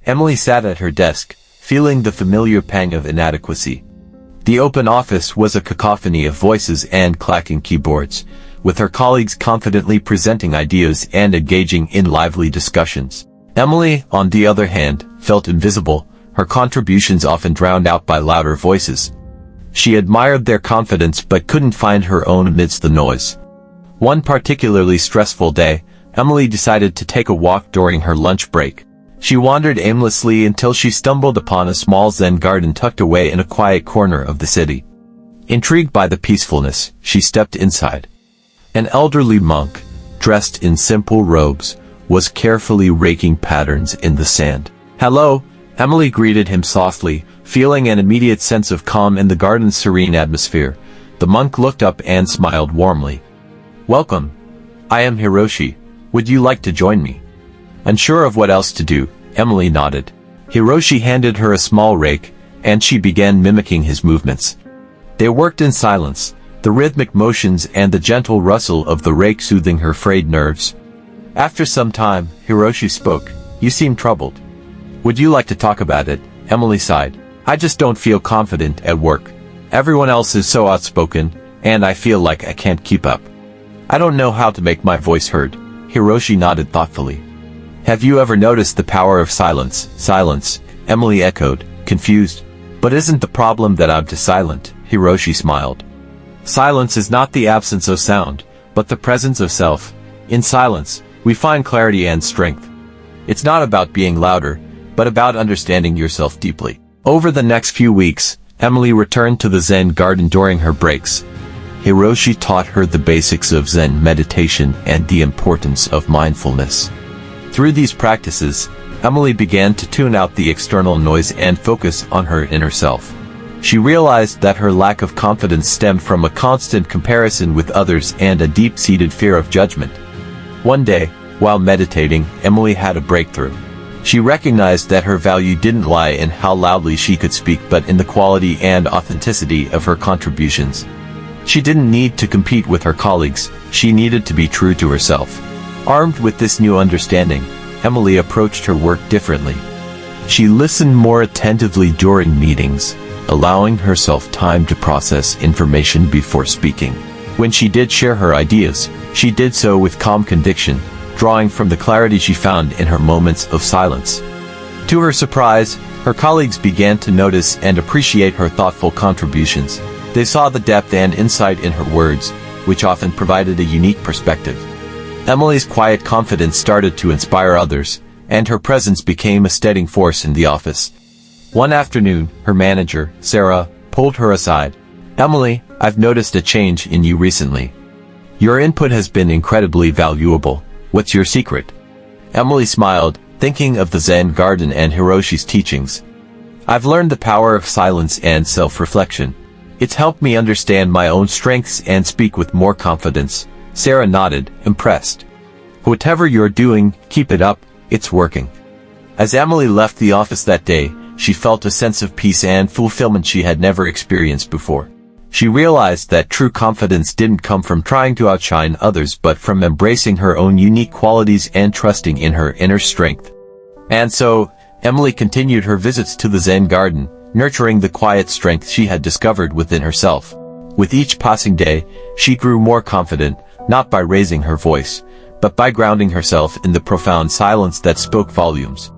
Emily sat at her desk, feeling the familiar pang of inadequacy. The open office was a cacophony of voices and clacking keyboards, with her colleagues confidently presenting ideas and engaging in lively discussions. Emily, on the other hand, felt invisible, her contributions often drowned out by louder voices. She admired their confidence but couldn't find her own amidst the noise. One particularly stressful day, Emily decided to take a walk during her lunch break. She wandered aimlessly until she stumbled upon a small Zen garden tucked away in a quiet corner of the city. Intrigued by the peacefulness, she stepped inside. An elderly monk, dressed in simple robes, was carefully raking patterns in the sand. "Hello," Emily greeted him softly, feeling an immediate sense of calm in the garden's serene atmosphere. The monk looked up and smiled warmly. "Welcome. I am Hiroshi. Would you like to join me?" Unsure of what else to do, Emily nodded. Hiroshi handed her a small rake, and she began mimicking his movements. They worked in silence, the rhythmic motions and the gentle rustle of the rake soothing her frayed nerves. After some time, Hiroshi spoke. "You seem troubled. Would you like to talk about it?" Emily sighed. "I just don't feel confident at work. Everyone else is so outspoken, and I feel like I can't keep up. I don't know how to make my voice heard." Hiroshi nodded thoughtfully. "Have you ever noticed the power of silence?" "Silence," Emily echoed, confused. "But isn't the problem that I'm too silent?" Hiroshi smiled. "Silence is not the absence of sound, but the presence of self. In silence, we find clarity and strength. It's not about being louder, but about understanding yourself deeply." Over the next few weeks, Emily returned to the Zen garden during her breaks. Hiroshi taught her the basics of Zen meditation and the importance of mindfulness. Through these practices, Emily began to tune out the external noise and focus on her inner self. She realized that her lack of confidence stemmed from a constant comparison with others and a deep-seated fear of judgment. One day, while meditating, Emily had a breakthrough. She recognized that her value didn't lie in how loudly she could speak but in the quality and authenticity of her contributions. She didn't need to compete with her colleagues, she needed to be true to herself. Armed with this new understanding, Emily approached her work differently. She listened more attentively during meetings, allowing herself time to process information before speaking. When she did share her ideas, she did so with calm conviction, drawing from the clarity she found in her moments of silence. To her surprise, her colleagues began to notice and appreciate her thoughtful contributions. They saw the depth and insight in her words, which often provided a unique perspective. Emily's quiet confidence started to inspire others, and her presence became a steadying force in the office. One afternoon, her manager, Sarah, pulled her aside. "Emily, I've noticed a change in you recently. Your input has been incredibly valuable. What's your secret?" Emily smiled, thinking of the Zen garden and Hiroshi's teachings. "I've learned the power of silence and self-reflection. It's helped me understand my own strengths and speak with more confidence." Sarah nodded, impressed. "Whatever you're doing, keep it up, it's working." As Emily left the office that day, she felt a sense of peace and fulfillment she had never experienced before. She realized that true confidence didn't come from trying to outshine others but from embracing her own unique qualities and trusting in her inner strength. And so, Emily continued her visits to the Zen garden, nurturing the quiet strength she had discovered within herself. With each passing day, she grew more confident, not by raising her voice, but by grounding herself in the profound silence that spoke volumes.